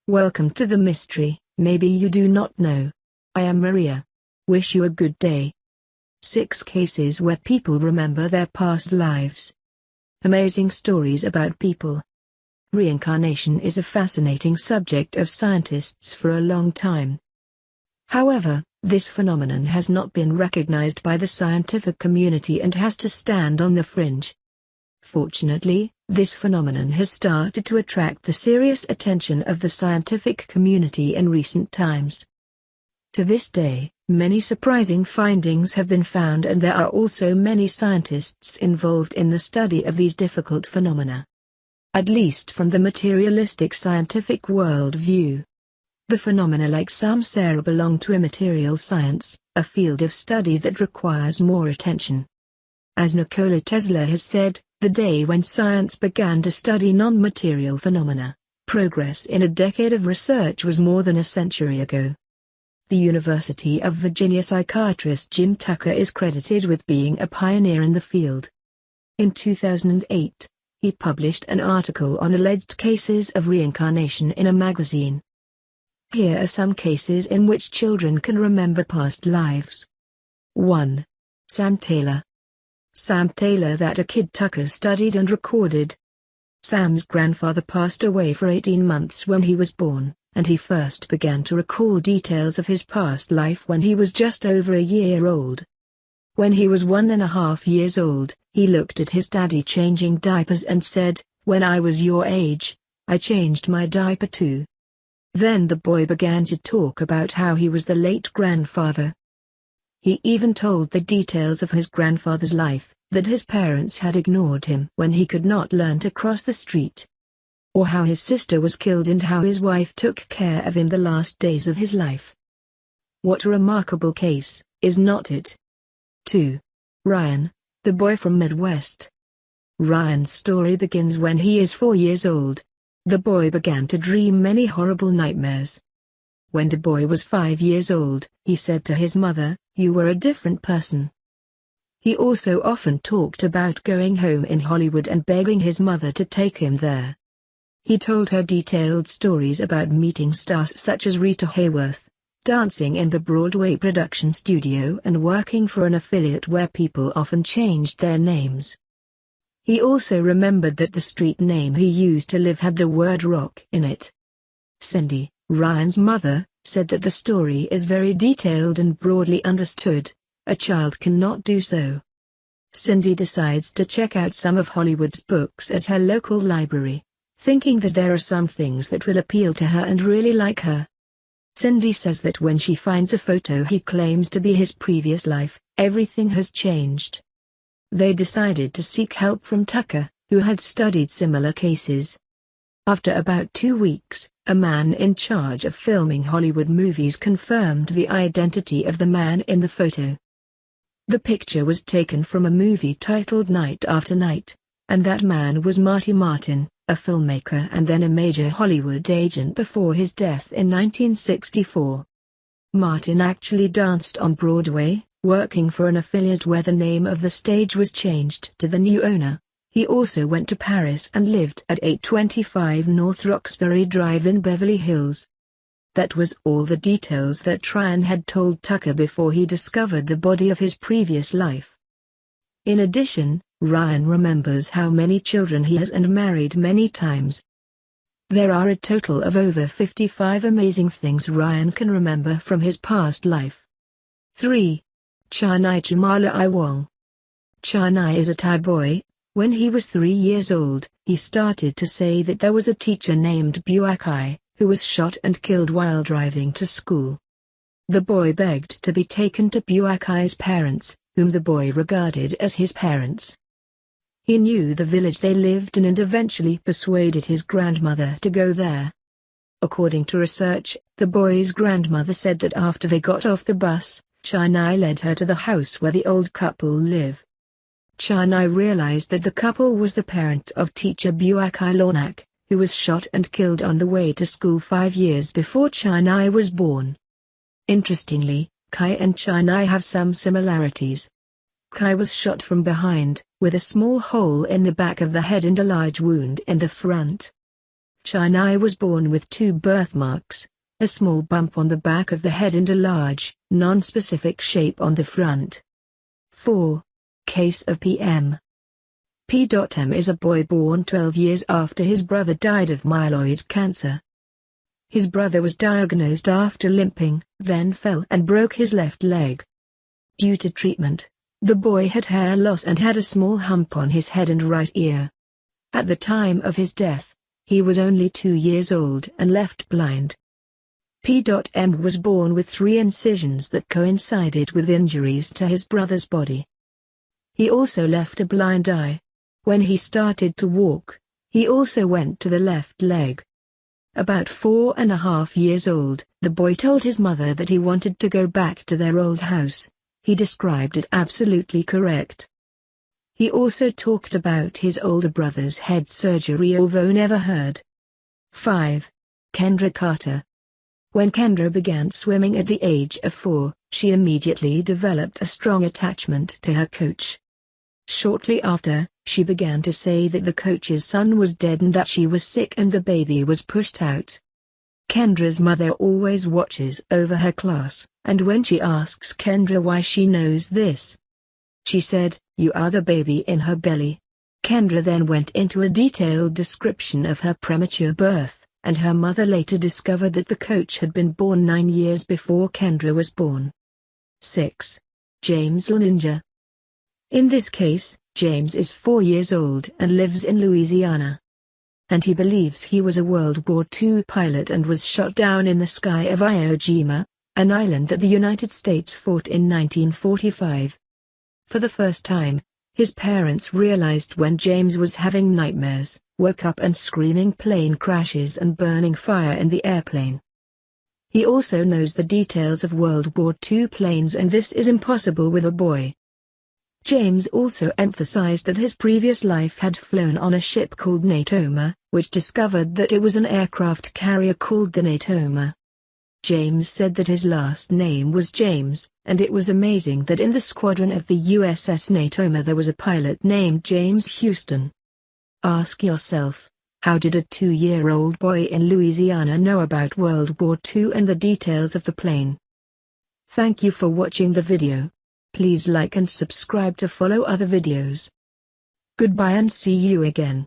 Welcome to the mystery. Maybe you do not know. I am Maria. Wish you a good day. 6 cases where people remember their past lives. Amazing stories about people. Reincarnation is a fascinating subject of scientists for a long time. However, this phenomenon has not been recognized by the scientific community and has to stand on the fringe. Fortunately, this phenomenon has started to attract the serious attention of the scientific community in recent times. To this day, many surprising findings have been found, and there are also many scientists involved in the study of these difficult phenomena. At least from the materialistic scientific worldview. The phenomena like samsara belong to immaterial science, a field of study that requires more attention. As Nikola Tesla has said, the day when science began to study non-material phenomena, progress in a decade of research was more than a century ago. The University of Virginia psychiatrist Jim Tucker is credited with being a pioneer in the field. In 2008, he published an article on alleged cases of reincarnation in a magazine. Here are some cases in which children can remember past lives. 1. Sam Taylor. Sam Taylor, that a kid Tucker studied and recorded. Sam's grandfather passed away for 18 months when he was born, and he first began to recall details of his past life when he was just over a year old. When he was 1.5 years old, he looked at his daddy changing diapers and said, "When I was your age, I changed my diaper too." Then the boy began to talk about how he was the late grandfather. He even told the details of his grandfather's life, that his parents had ignored him when he could not learn to cross the street. Or how his sister was killed and how his wife took care of him the last days of his life. What a remarkable case, is not it? 2. Ryan, the boy from Midwest. Ryan's story begins when he is 4 years old. The boy began to dream many horrible nightmares. When the boy was 5 years old, he said to his mother, "You were a different person." He also often talked about going home in Hollywood and begging his mother to take him there. He told her detailed stories about meeting stars such as Rita Hayworth, dancing in the Broadway production studio and working for an affiliate where people often changed their names. He also remembered that the street name he used to live had the word rock in it. Cindy, Ryan's mother, said that the story is very detailed and broadly understood. A child cannot do so. Cindy decides to check out some of Hollywood's books at her local library, thinking that there are some things that will appeal to her and really like her. Cindy says that when she finds a photo he claims to be his previous life, everything has changed. They decided to seek help from Tucker, who had studied similar cases. After about 2 weeks, a man in charge of filming Hollywood movies confirmed the identity of the man in the photo. The picture was taken from a movie titled Night After Night, and that man was Marty Martin, a filmmaker and then a major Hollywood agent before his death in 1964. Martin actually danced on Broadway, working for an affiliate where the name of the stage was changed to the new owner. He also went to Paris and lived at 825 North Roxbury Drive in Beverly Hills. That was all the details that Ryan had told Tucker before he discovered the body of his previous life. In addition, Ryan remembers how many children he has and married many times. There are a total of over 55 amazing things Ryan can remember from his past life. 3. Chanai Chamala Iwong. Chanai is a Thai boy. When he was 3 years old, he started to say that there was a teacher named Buakai, who was shot and killed while driving to school. The boy begged to be taken to Buakai's parents, whom the boy regarded as his parents. He knew the village they lived in and eventually persuaded his grandmother to go there. According to research, the boy's grandmother said that after they got off the bus, Chanai led her to the house where the old couple live. Chanai realized that the couple was the parent of teacher Buakai Lornak, who was shot and killed on the way to school 5 years before Chanai was born. Interestingly, Kai and Chanai have some similarities. Kai was shot from behind, with a small hole in the back of the head and a large wound in the front. Chennai was born with 2 birthmarks, a small bump on the back of the head and a large, non-specific shape on the front. 4. Case of P.M. P.M. is a boy born 12 years after his brother died of myeloid cancer. His brother was diagnosed after limping, then fell and broke his left leg. Due to treatment, the boy had hair loss and had a small hump on his head and right ear. At the time of his death, he was only 2 years old and left blind. P.M. was born with 3 incisions that coincided with injuries to his brother's body. He also left a blind eye. When he started to walk, he also went to the left leg. About 4.5 years old, the boy told his mother that he wanted to go back to their old house. He described it absolutely correct. He also talked about his older brother's head surgery although never heard. 5. Kendra Carter. When Kendra began swimming at the age of 4, she immediately developed a strong attachment to her coach. Shortly after, she began to say that the coach's son was dead and that she was sick and the baby was pushed out. Kendra's mother always watches over her class, and when she asks Kendra why she knows this, she said, "You are the baby in her belly." Kendra then went into a detailed description of her premature birth, and her mother later discovered that the coach had been born 9 years before Kendra was born. 6. James Ninja. In this case, James is 4 years old and lives in Louisiana. And he believes he was a World War II pilot and was shot down in the sky of Iwo Jima, an island that the United States fought in 1945. For the first time, his parents realized when James was having nightmares, woke up and screaming plane crashes and burning fire in the airplane. He also knows the details of World War II planes, and this is impossible with a boy. James also emphasized that his previous life had flown on a ship called know.Science, which discovered that it was an aircraft carrier called the know.Science. James said that his last name was James, and it was amazing that in the squadron of the USS know.Science there was a pilot named James Houston. Ask yourself, how did a 2-year-old boy in Louisiana know about World War II and the details of the plane? Thank you for watching the video. Please like and subscribe to follow other videos. Goodbye and see you again.